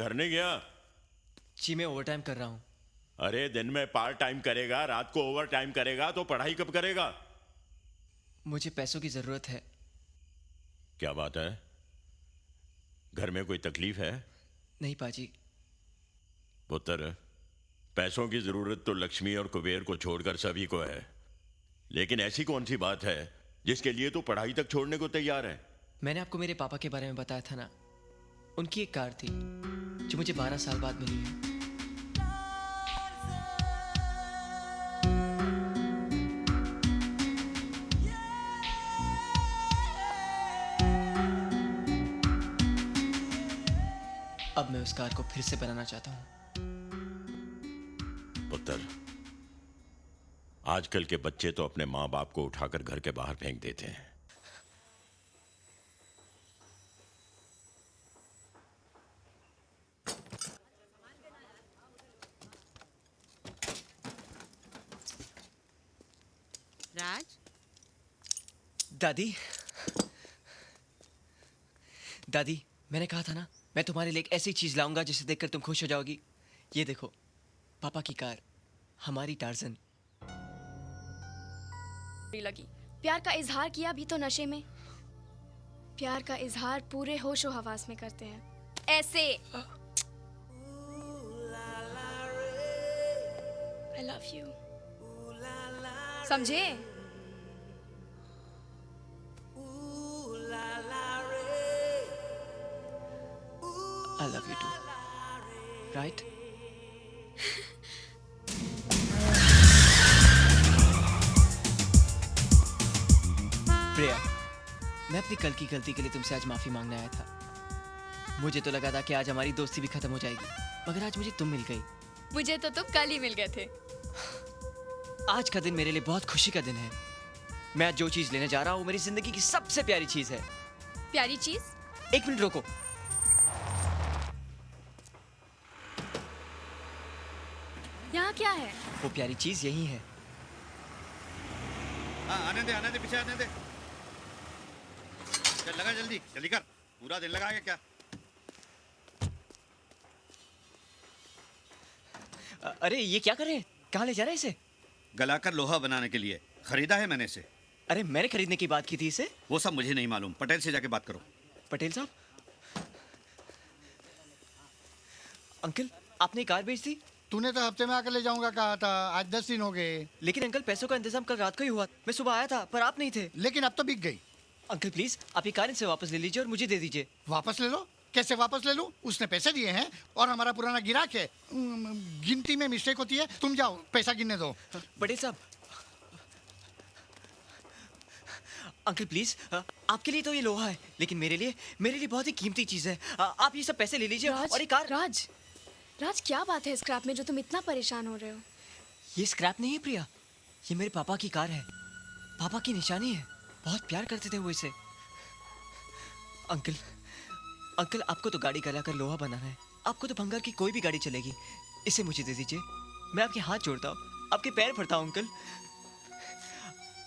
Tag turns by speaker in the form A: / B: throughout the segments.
A: घर नहीं गया?
B: जी मैं ओवर टाइम कर रहा हूँ।
A: अरे दिन में पार्ट टाइम करेगा, रात को ओवर टाइम करेगा तो पढ़ाई कब करेगा?
B: मुझे पैसों की ज़रूरत है।
A: क्या बात है? घर में कोई तकलीफ है?
B: नहीं पाजी।
A: पुत्र, पैसों की जरूरत तो लक्ष्मी और कुबेर को छोड़कर सभी को है, लेकिन ऐसी कौन सी बात है जिसके लिए तू पढ़ाई तक छोड़ने को तैयार है?
B: मैंने आपको मेरे पापा के बारे में बताया था ना। उनकी एक कार थी जो मुझे 12 साल बाद मिली है। अब मैं उस कार को फिर से बनाना चाहता हूँ।
A: पुत्र, आजकल के बच्चे तो अपने माँ बाप को उठाकर घर के बाहर फेंक देते हैं।
C: राज,
B: दादी, दादी, मैंने कहा था ना मैं तुम्हारे लिए एक ऐसी चीज लाऊंगा जिसे देखकर तुम खुश हो जाओगी। ये देखो, पापा की कार, हमारी टार्जन।
D: लगी। प्यार का इजहार किया भी तो नशे में। प्यार का इजहार पूरे होशो हवास में करते हैं, ऐसे। I love you। समझे?
B: I love you too, right? प्रिया, मैं अपनी कल की गलती के लिए तुमसे आज माफी मांगने आया था। मुझे तो लगा था कि आज हमारी दोस्ती भी खत्म हो जाएगी, मगर आज मुझे तुम मिल गई।
D: मुझे तो तुम कल ही मिल गए थे।
B: आज का दिन मेरे लिए बहुत खुशी का दिन है। मैं आज जो चीज लेने जा रहा हूँ वो मेरी जिंदगी की सबसे प्यारी चीज है।
D: प्यारी चीज?
B: एक मिनट रोको।
D: यहाँ क्या है?
B: वो प्यारी चीज यही है।
E: हाँ, आने दे, पीछे आने दे। चल लगा, जल्दी जल्दी कर। पूरा दिन लगाएगा क्या?
B: अरे ये क्या कर रहे हैं? कहाँ ले जा रहे हैं इसे?
E: गलाकर लोहा बनाने के लिए खरीदा है मैंने इसे।
B: अरे मैंने खरीदने की बात की थी इसे।
E: वो सब मुझे नहीं मालूम, पटेल से जाके बात करो।
B: पटेल साहब, अंकल आपने कार बेच दी?
F: तूने तो हफ्ते में आकर ले जाऊंगा कहा था, आज 10 दिन हो गए।
B: लेकिन अंकल पैसों का इंतजाम कल रात को ही हुआ। मैं सुबह आया था पर आप नहीं थे।
F: लेकिन अब तो बिक गई।
B: अंकल प्लीज आप ये कार इनसे वापस ले लीजिए और मुझे दे दीजिए।
F: वापस ले लो? कैसे वापस ले लूं? उसने पैसे दिए हैं और हमारा पुराना गिराक है। गिनती में मिस्टेक होती है। तुम जाओ पैसा गिनने दो।
B: पटेल साहब, अंकल प्लीज, आपके लिए तो ये लोहा है लेकिन मेरे लिए बहुत ही कीमती चीज है। आप ये सब पैसे ले लीजिए और ये कार।
D: राज क्या बात है स्क्रैप में जो तुम इतना परेशान हो रहे हो?
B: ये स्क्रैप नहीं है प्रिया, ये मेरे पापा की कार है। पापा की निशानी है। बहुत प्यार करते थे वो इसे। अंकल आपको तो गाड़ी गलाकर लोहा बनाना है। आपको तो भंगार की कोई भी गाड़ी चलेगी। इसे मुझे दे दीजिए। मैं आपके हाथ जोड़ता हूँ, आपके पैर पड़ता हूँ अंकल।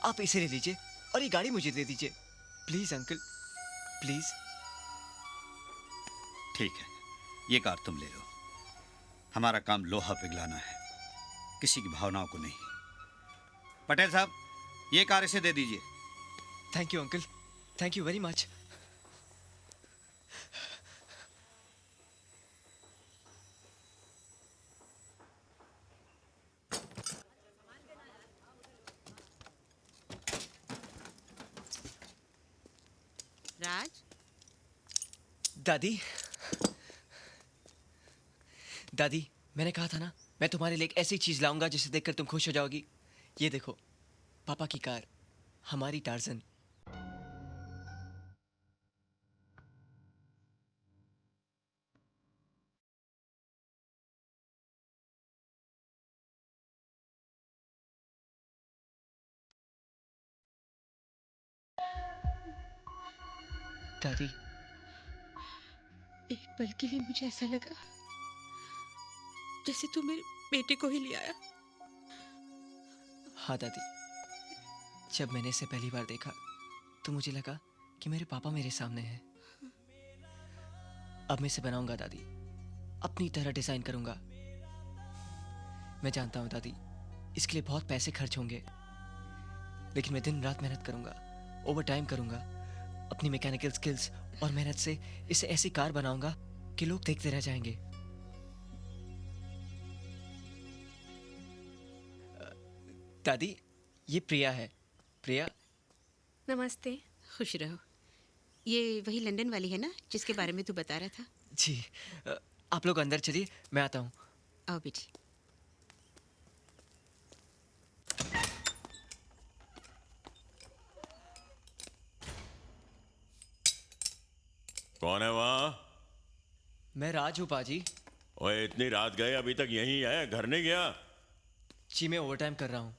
B: आप इसे ले लीजिए और ये गाड़ी मुझे दे दीजिए प्लीज अंकल, प्लीज।
E: ठीक है, ये कार तुम ले लो। हमारा काम लोहा पिघलाना है, किसी की भावनाओं को नहीं। पटेल साहब, ये कार इसे दे दीजिए।
B: Thank you uncle, thank you very much.
C: Raj,
B: दादी, दादी, मैंने कहा था ना मैं तुम्हारे लिए एक ऐसी चीज लाऊंगा जिसे देखकर तुम खुश हो जाओगी। ये देखो, पापा की कार, हमारी टार्जन। दादी,
C: एक पल के लिए मुझे ऐसा लगा जैसे तू मेरे बेटे को ही ले आया।
B: हाँ दादी, जब मैंने इसे पहली बार देखा तो मुझे लगा कि मेरे पापा मेरे सामने हैं। अब मैं इसे बनाऊंगा दादी, अपनी तरह डिजाइन करूंगा। मैं जानता हूं दादी, इसके लिए बहुत पैसे खर्च होंगे, लेकिन मैं दिन रात मेहनत करूंगा, ओवर टाइम करूंगा। अपनी मैकेनिकल स्किल्स और मेहनत से इसे ऐसी कार बनाऊंगा कि लोग देखते रह जाएंगे। दादी, ये प्रिया है। प्रिया,
D: नमस्ते।
C: खुश रहो। ये वही लंदन वाली है ना जिसके बारे में तू बता रहा था?
B: जी। आप लोग अंदर चलिए, मैं आता हूँ।
C: आओ बेटी।
A: कौन है वहाँ?
B: मैं राज हूँ पाजी।
A: ओए, इतनी रात गए अभी तक यहीं है, घर नहीं गया?
B: जी, मैं ओवर टाइम कर रहा हूँ।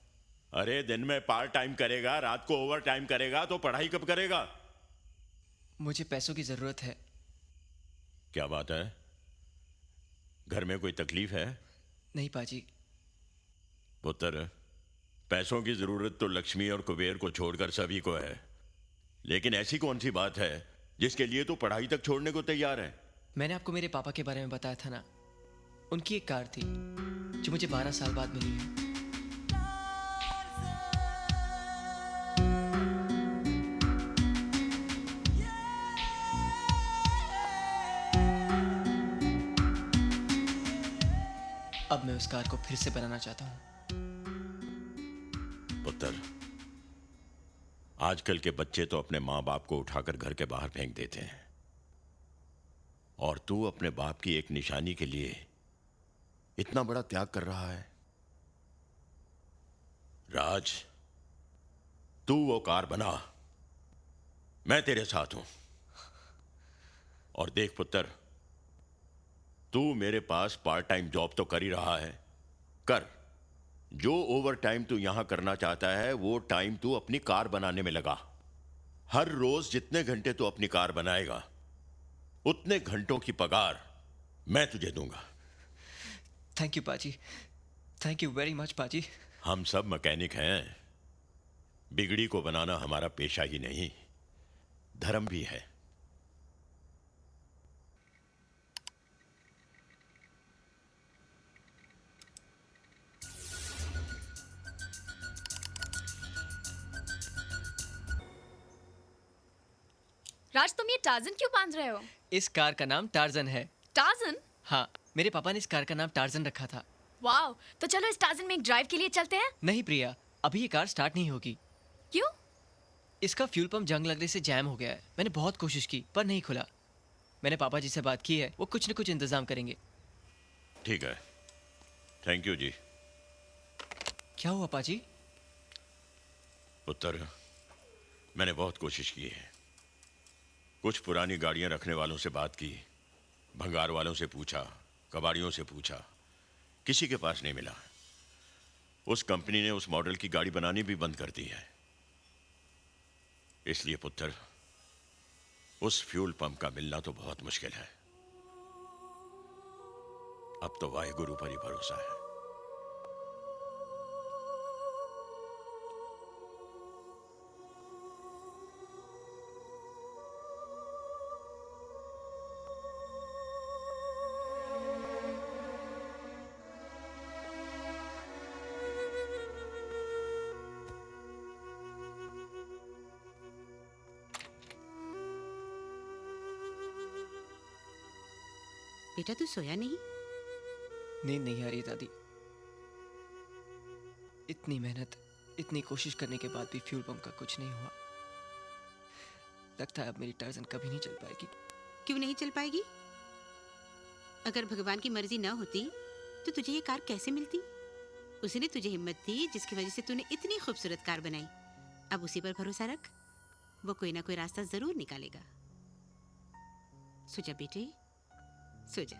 A: अरे दिन में पार्ट टाइम करेगा, रात को ओवर टाइम करेगा तो पढ़ाई कब करेगा?
B: मुझे पैसों की जरूरत है।
A: क्या बात है? घर में कोई तकलीफ है?
B: नहीं पाजी।
A: पुत्र, पैसों की जरूरत तो लक्ष्मी और कुबेर को छोड़कर सभी को है, लेकिन ऐसी कौन सी बात है जिसके लिए तू पढ़ाई तक छोड़ने को तैयार है?
B: मैंने आपको मेरे पापा के बारे में बताया था ना। उनकी एक कार थी जो मुझे 12 साल बाद मिली है। अब मैं उस कार को फिर से बनाना चाहता हूँ।
A: पुत्र, आजकल के बच्चे तो अपने माँ बाप को उठाकर घर के बाहर फेंक देते हैं, और तू अपने बाप की एक निशानी के लिए इतना बड़ा त्याग कर रहा है। राज, तू वो कार बना, मैं तेरे साथ हूं। और देख पुत्र, तू मेरे पास पार्ट टाइम जॉब तो कर ही रहा है, कर। जो ओवर टाइम तू यहां करना चाहता है वो टाइम तू अपनी कार बनाने में लगा। हर रोज जितने घंटे तू अपनी कार बनाएगा उतने घंटों की पगार मैं तुझे दूंगा।
B: थैंक यू पाजी, थैंक यू वेरी मच पाजी।
A: हम सब मैकेनिक हैं। बिगड़ी को बनाना हमारा पेशा ही नहीं, धर्म भी है।
D: राज, तुम ये टार्जन क्यों बांध रहे हो?
B: इस कार का नाम टार्जन है।
D: टार्जन?
B: हाँ, मेरे पापा ने इस कार का नाम टार्जन रखा था।
D: वाओ, तो चलो इस टार्जन में एक ड्राइव के लिए चलते हैं।
B: नहीं प्रिया, अभी ये कार स्टार्ट नहीं होगी।
D: क्यों?
B: इसका फ्यूल पंप जंग लगने से जैम हो गया है। मैंने बहुत कोशिश की पर नहीं खुला। मैंने पापा जी से बात की है, वो कुछ न कुछ इंतजाम करेंगे।
A: ठीक है, थैंक यू जी।
B: क्या हुआ पाजी?
A: पुत्र, मैंने बहुत कोशिश की है। कुछ पुरानी गाड़ियां रखने वालों से बात की, भंगार वालों से पूछा, कबाड़ियों से पूछा, किसी के पास नहीं मिला। उस कंपनी ने उस मॉडल की गाड़ी बनानी भी बंद कर दी है। इसलिए पुत्र, उस फ्यूल पंप का मिलना तो बहुत मुश्किल है। अब तो वाहिगुरु पर ही भरोसा है।
C: बेटा तू सोया नहीं?
B: नींद नहीं आ रही दादी। इतनी मेहनत, इतनी कोशिश करने के बाद भी फ्यूल पंप का कुछ नहीं हुआ। लगता है अब मेरी टार्जन कभी नहीं चल पाएगी।
C: क्यों नहीं चल पाएगी? अगर भगवान की मर्जी ना होती तो तुझे ये कार कैसे मिलती? उसने तुझे हिम्मत दी जिसकी वजह से तूने इतनी खूबसूरत कार बनाई। अब उसी पर भरोसा रख, वो कोई ना कोई रास्ता जरूर निकालेगा। सो जा बेटे, सो जा।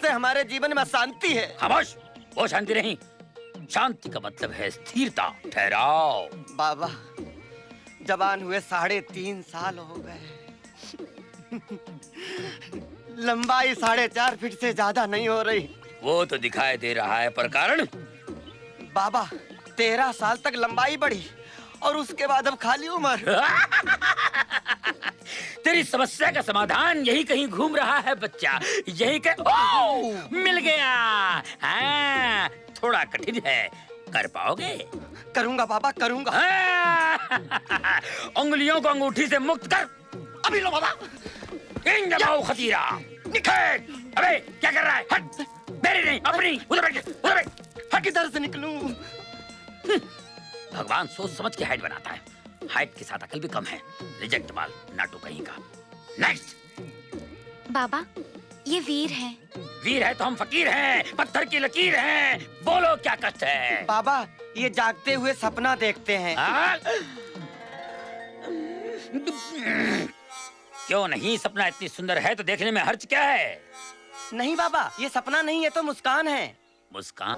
G: से हमारे जीवन में शांति है।
H: खामोश, वो शांति नहीं, शांति का मतलब है स्थिरता, ठहराव।
G: बाबा, जवान हुए 3.5 साल हो गए। लंबाई 4.5 फीट से ज्यादा नहीं हो रही।
H: वो तो दिखाई दे रहा है, पर कारण?
G: बाबा, 13 साल तक लंबाई बढ़ी और उसके बाद अब खाली उम्र।
H: तेरी समस्या का समाधान यही कहीं घूम रहा है बच्चा, यही मिल गया। हाँ, थोड़ा कठिन है, कर पाओगे?
G: करूंगा बाबा, करूंगा।
H: उंगलियों को अंगूठी से मुक्त कर।
G: अभी लो बाबा।
H: इन जमाओ खतीरा। निकल। अबे क्या कर रहा है? हट। मेरी नहीं, अपनी। उधर बैठ, उधर बैठ।
G: हट। किधर से निकलूं?
H: भगवान सोच समझ के हाइट बनाता है, हाइट के साथ अकल भी कम है। रिजेक्ट माल, नाटू कहीं का। नेक्स्ट।
D: बाबा, ये वीर है।
H: वीर है तो हम फकीर हैं, पत्थर की लकीर हैं। बोलो क्या कष्ट है?
G: बाबा, ये जागते हुए सपना देखते हैं।
H: क्यों नहीं? सपना इतनी सुंदर है तो देखने में हर्ज क्या है?
G: नहीं बाबा, ये सपना नहीं है तो मुस्कान है।
H: मुस्कान?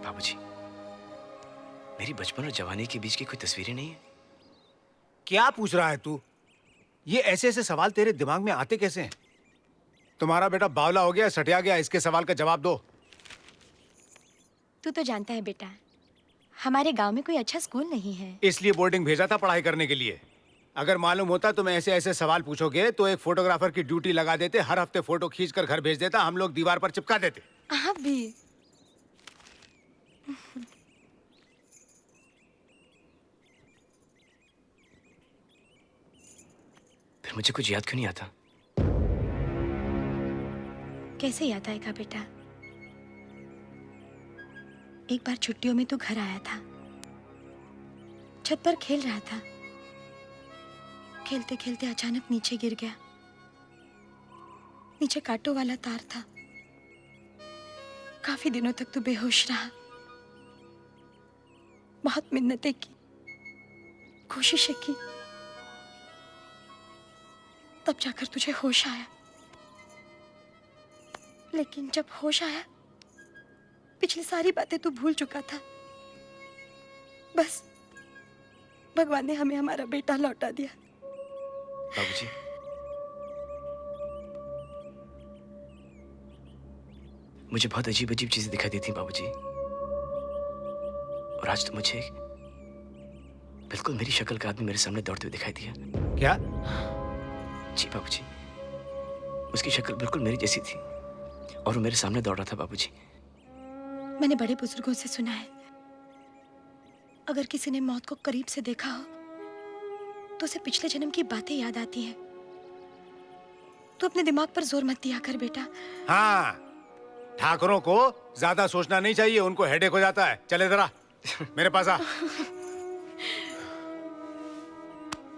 B: बाबूजी, मेरी बचपन और जवानी के बीच की कोई तस्वीरें नहीं है?
I: क्या पूछ रहा है तू? ये ऐसे ऐसे सवाल तेरे दिमाग में आते कैसे हैं? तुम्हारा बेटा बावला हो गया, सटिया गया, इसके सवाल का जवाब दो।
D: तू तो जानता है बेटा, हमारे गांव में कोई अच्छा स्कूल नहीं है।
I: इसलिए बोर्डिंग भेजा था पढ़ाई करने के लिए। अगर मालूम होता तुम ऐसे ऐसे सवाल पूछोगे तो एक फोटोग्राफर की ड्यूटी लगा देते, हर हफ्ते फोटो खींचकर घर भेज देता, हम लोग दीवार पर चिपका देते।
D: आप भी।
B: फिर मुझे कुछ याद क्यों नहीं आता?
D: कैसे याद आएगा बेटा? एक बार छुट्टियों में तू घर आया था, छत पर खेल रहा था, खेलते खेलते अचानक नीचे गिर गया। नीचे कांटों वाला तार था। काफी दिनों तक तू बेहोश रहा। बहुत मिन्नतें की, कोशिशें की, तब जाकर तुझे होश आया। लेकिन जब होश आया, पिछली सारी बातें तू भूल चुका था। बस भगवान ने हमें हमारा बेटा लौटा दिया।
B: बाबूजी, मुझे बहुत अजीब अजीब चीजें दिखाई देती बाबूजी, और आज तो मुझे बिल्कुल मेरी शक्ल का आदमी मेरे सामने दौड़ते हुए दिखाई दिया।
I: क्या?
B: जी बाबूजी, उसकी शक्ल बिल्कुल मेरी जैसी थी और वो मेरे सामने दौड़ रहा था बाबूजी।
D: मैंने बड़े बुजुर्गों से सुना है, अगर किसी ने मौत को करीब से देखा हो तो उसे पिछले जन्म की बातें याद आती हैं। तू अपने दिमाग पर जोर मत दिया कर बेटा।
I: हाँ, ठाकुरों को ज्यादा सोचना नहीं चाहिए, उनको हेडेक हो जाता है। चले जरा मेरे पास आ।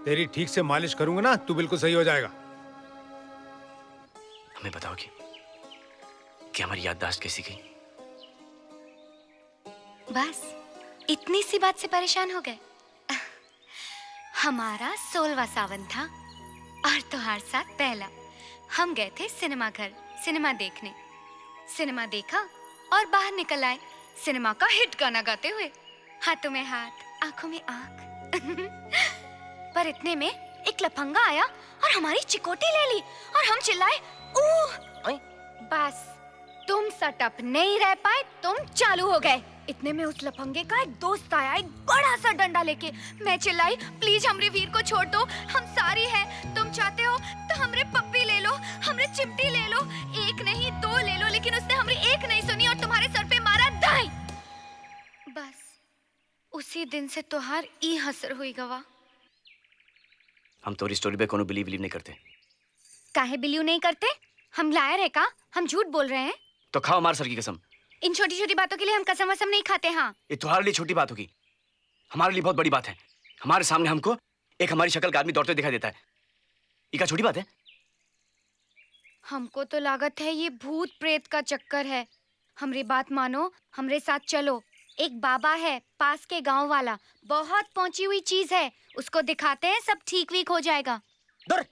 I: तेरी ठीक से मालिश करूंगा ना, तू बिल्कुल सही हो जाएगा।
B: हमें बताओगे कि हमारी याददाश्त कैसी गई?
J: बस इतनी सी बात से परेशान हो गए? हमारा 16वां सावन था और तुम्हारे साथ पहला। हम गए थे सिनेमा घर सिनेमा देखने। सिनेमा देखा और बाहर निकल आए सिनेमा का हिट गाना गाते हुए, हाथों में हाथ, आंखों में आंख। पर इतने में एक लफंगा आया और हमारी चिकोटी ले ली और हम चिल्लाए ऊह। बस तुम सटअप नहीं रह पाए, तुम चालू हो गए। इतने में उस लफंगे का एक दोस्त आया, एक बड़ा सा डंडा लेके। मैं चिल्लाई, प्लीज हमरे वीर को छोड़ दो, हम सारी हैं। तुम चाहते हो तो हमरे पप्पी ले लो, हमरे चिमटी ले लो, एक नहीं 2 ले लो। लेकिन उसने हमरी एक नहीं सुनी और तुम्हारे सर पे मारा दाई। बस उसी दिन से तोहार ई हसर हुई गवा।
B: हम तोरी स्टोरी पे कोनो बिलीव नहीं करते।
J: काहे बिलीव नहीं करते? हम लायर है का? हम झूठ बोल रहे हैं?
B: तो खाओ हमारे सर की कसम।
J: इन छोटी छोटी बातों के लिए हम कसम वसम नहीं खाते। हाँ,
B: ये तुम्हारे लिए छोटी बात होगी, हमारे लिए बहुत बड़ी बात है। हमारे सामने हमको एक हमारी शक्ल का आदमी दौड़ते दिखाई देता है, ये क्या छोटी बात है?
J: हमको तो लागत है ये भूत प्रेत का चक्कर है। हमरी बात मानो, हमरे साथ चलो। एक बाबा है पास के गांव वाला, बहुत पहुंची हुई चीज है, उसको दिखाते हैं, सब ठीक वीक हो जाएगा।
G: दूर,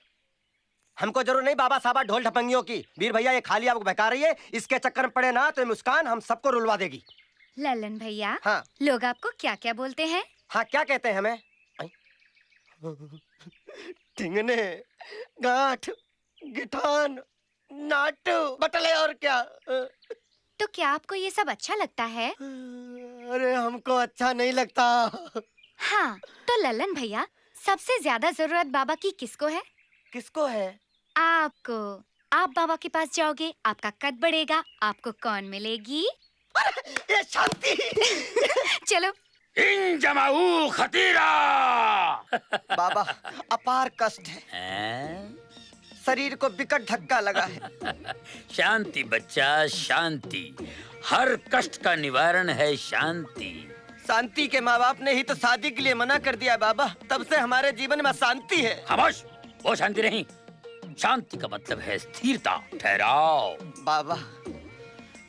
G: हमको जरूर नहीं बाबा साहब ढोल ढपंगियों की। वीर भैया ये खाली आपको बहका रही है, इसके चक्कर में पड़े ना तो ये मुस्कान हम सबको रुलवा देगी।
J: ललन भैया,
G: हाँ
J: लोग आपको क्या क्या बोलते हैं?
G: हाँ, क्या कहते हैं हमें? ठिंगने, गांठ, गिठान, नाटू, बटले और क्या।
J: तो क्या आपको ये सब अच्छा लगता है?
G: अरे हमको अच्छा नहीं लगता।
J: हाँ, तो ललन भैया सबसे ज्यादा जरूरत बाबा की किसको है?
G: किसको है?
J: आपको। आप बाबा के पास जाओगे, आपका कद बढ़ेगा, आपको कौन मिलेगी?
G: ये शांति।
J: चलो।
H: इन जमाऊ खतीरा।
G: बाबा अपार कष्ट है, शरीर को विकट धक्का लगा है।
H: शांति बच्चा, शांति। हर कष्ट का निवारण है शांति।
G: शांति के माँ बाप ने ही तो शादी के लिए मना कर दिया बाबा, तब से हमारे जीवन में शांति है।
H: खामोश, वो शांति नहीं। शांति का मतलब है स्थिरता, ठहराव।
G: बाबा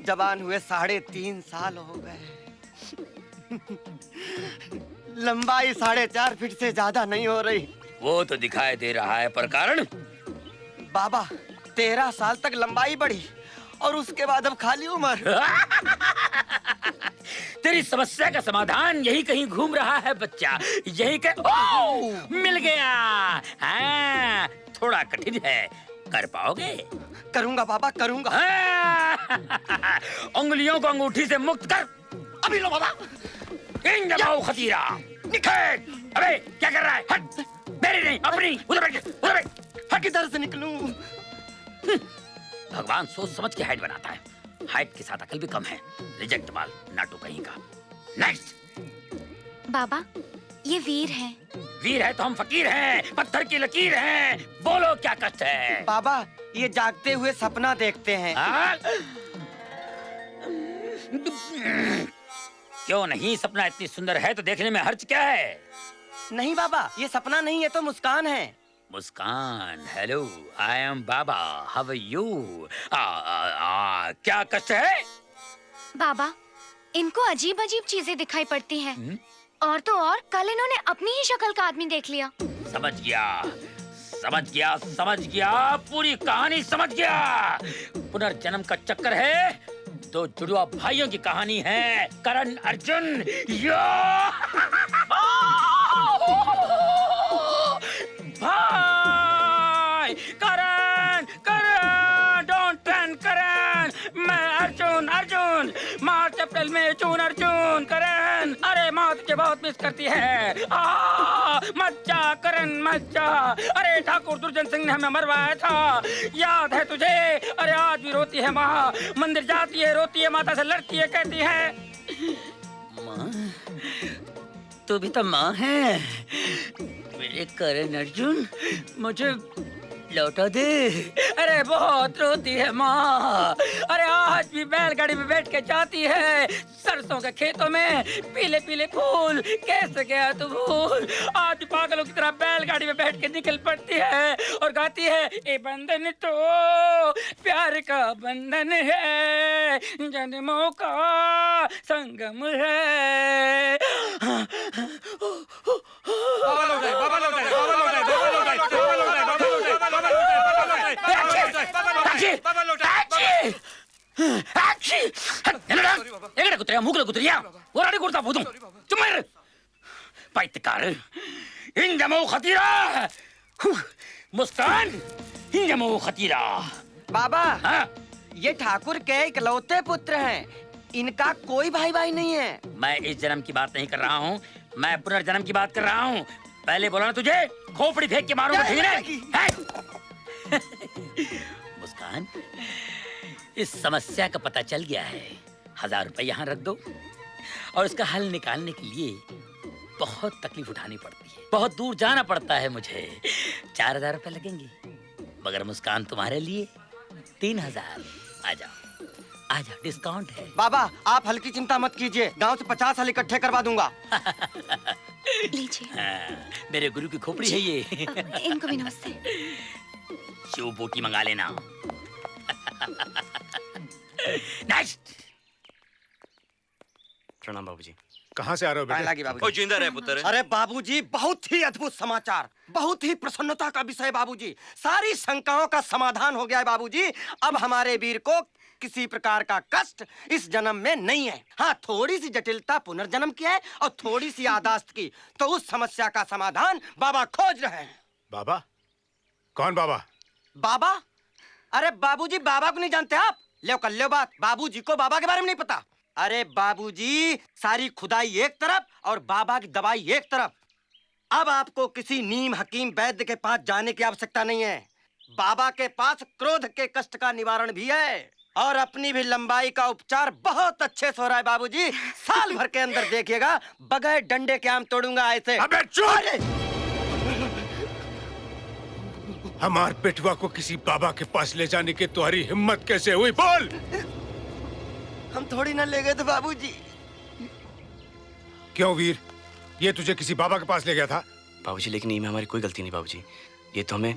G: जवान हुए 3.5 साल हो गए, लंबाई 4.5 फीट से ज्यादा नहीं हो रही।
H: वो तो दिखाई दे रहा है, पर कारण?
G: बाबा 13 साल तक लंबाई बढ़ी और उसके बाद अब खाली उम्र।
H: तेरी समस्या का समाधान यही कहीं घूम रहा है बच्चा, यही के मिल गया। हाँ, थोड़ा कठिन है, कर पाओगे?
G: करूंगा बाबा, करूंगा।
H: उंगलियों को अंगूठी से मुक्त कर।
G: अभी लो बाबा।
H: इन जमाओ खतीरा। अबे क्या कर रहा है? हट, मेरी नहीं अपनी। उधर बैठ, उधर बैठ।
G: हट, किधर से निकलूं?
H: भगवान सोच समझ के हाइट बनाता है, हाइट के साथ अकल भी कम है। रिजेक्ट माल, नाटू कहीं का। नेक्स्ट।
J: बाबा ये वीर हैं।
H: वीर है तो हम फकीर हैं, पत्थर की लकीर हैं। बोलो क्या कष्ट है?
G: बाबा ये जागते हुए सपना देखते हैं।
H: क्यों नहीं? सपना इतनी सुंदर है तो देखने में हर्ज क्या है?
G: नहीं बाबा, ये सपना नहीं है तो मुस्कान है।
H: Muskan, hello, I am Baba, how are you? क्या कष्ट है?
J: बाबा इनको अजीब अजीब चीजें दिखाई पड़ती हैं। और तो और कल इन्होंने अपनी ही शक्ल का आदमी देख लिया।
H: समझ गया, समझ गया, समझ गया, पूरी कहानी समझ गया। पुनर्जन्म का चक्कर है, दो जुड़वा भाइयों की कहानी है, करण अर्जुन। भाई करण, करण, डोंट रन करण। मैं अर्जुन, अर्जुन, मार्च अप्रैल में जून अर्जुन। करण, अरे माँ तुझे बहुत मिस करती है। मत जा करण, मत जा। अरे ठाकुर दुर्जन सिंह ने हमें मरवाया था, याद है तुझे? अरे आज भी रोती है माँ, मंदिर जाती है, रोती है, माता से लड़ती है, कहती है माँ तू भी तो माँ है। मेरे करण अर्जुन, मुझे लौटा दे। अरे बहुत रोती है माँ। अरे आज भी बैलगाड़ी में बैठ के जाती है सरसों के खेतों में, पीले पीले फूल कैसे गया तू भूल। आज भी पागलों की तरह बैलगाड़ी में बैठ के निकल पड़ती है और गाती है, ये बंधन तो प्यार का बंधन है, जन्मों का संगम है। मुस्कान, खतीरा।
G: बाबा
H: हाँ?
G: ये ठाकुर के इकलौते पुत्र हैं, इनका कोई भाई भाई नहीं है।
H: मैं इस जन्म की बात नहीं कर रहा हूँ, मैं पुनर्जन्म की बात कर रहा हूँ। पहले बोला ना तुझे, खोपड़ी फेंक के मारूंगा, ठीक है? मुस्कान, इस समस्या का पता चल गया है। 1000 रुपए यहाँ रख दो और इसका हल निकालने के लिए बहुत तकलीफ उठानी पड़ती है, बहुत दूर जाना पड़ता है मुझे। 4000 रुपए लगेंगे, मगर मुस्कान तुम्हारे लिए 3000। आ जाओ, आ जाओ, डिस्काउंट है।
G: बाबा आप हल्की चिंता मत कीजिए, गांव से 50 हल इकट्ठे करवा दूंगा।
J: लीजिए।
H: मेरे गुरु की खोपड़ी है ये।
J: इनको भी नमस्ते।
H: शिव बोटी मंगा लेना। नेक्स्ट।
K: प्रणाम बाबूजी।
I: कहाँ से आ रहे हो बेटे?
E: लगी बाबूजी।
K: जिंदा रहे पुत्र।
G: अरे बाबूजी, बहुत ही अद्भुत समाचार, बहुत ही प्रसन्नता का विषय बाबूजी। सारी शंकाओं का समाधान हो गया है बाबूजी। अब हमारे वीर को किसी प्रकार का कष्ट इस जन्म में नहीं है। हाँ, थोड़ी सी जटिलता पुनर्जन्म की है और थोड़ी सी यादाश्त की, तो उस समस्या का समाधान बाबा खोज रहे हैं।
I: बाबा? कौन बाबा?
G: बाबा? अरे बाबूजी, बाबा को नहीं जानते आप? लो कर लो बात, बाबूजी को बाबा के बारे में नहीं पता। अरे बाबूजी, सारी खुदाई एक तरफ और बाबा की दवाई एक तरफ। अब आपको किसी नीम हकीम वैद्य के पास जाने की आवश्यकता नहीं है। बाबा के पास क्रोध के कष्ट का निवारण भी है और अपनी भी लंबाई का उपचार बहुत अच्छे से हो रहा है बाबूजी। साल भर के अंदर देखिएगा, बगैर डंडे के आम तोड़ूंगा ऐसे।
I: अबे चुप! हमार बेटवा को किसी बाबा के पास ले जाने की तुम्हारी हिम्मत कैसे हुई? बोल!
G: हम थोड़ी ना ले गए थे बाबूजी।
I: क्यों वीर, ये तुझे किसी बाबा के पास ले गया था?
K: बाबूजी, लेकिन ये में हमारी कोई गलती नहीं बाबूजी। ये तो हमें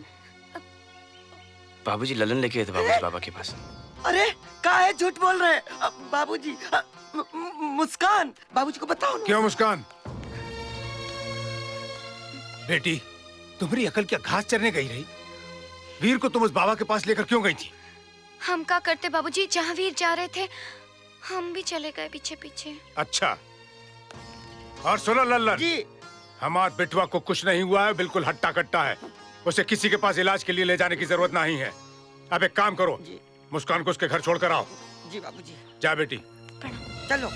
K: बाबूजी ललन लेके गए थे बाबूजी बाबा के पास।
G: अरे काहे झूठ बोल रहे हैं बाबूजी? मुस्कान, बाबूजी को बताओ ना।
I: क्यों मुस्कान? बेटी, तुम्हारी अकल क्या घास चरने गई रही? वीर को तुम उस बाबा के पास लेकर क्यों गई थी?
J: हम क्या करते बाबूजी, जहाँ वीर जा रहे थे हम भी चले गए पीछे पीछे।
I: अच्छा, और सुनो लल्लन
G: जी,
I: हमार बेटवा को कुछ नहीं हुआ है, बिल्कुल हट्टा कट्टा है। उसे किसी के पास इलाज के लिए ले जाने की जरूरत नहीं है। अब एक काम करो, मुस्कान को उसके घर छोड़कर आओ।
G: जी बाबूजी।
I: जा बेटी।
G: चलो।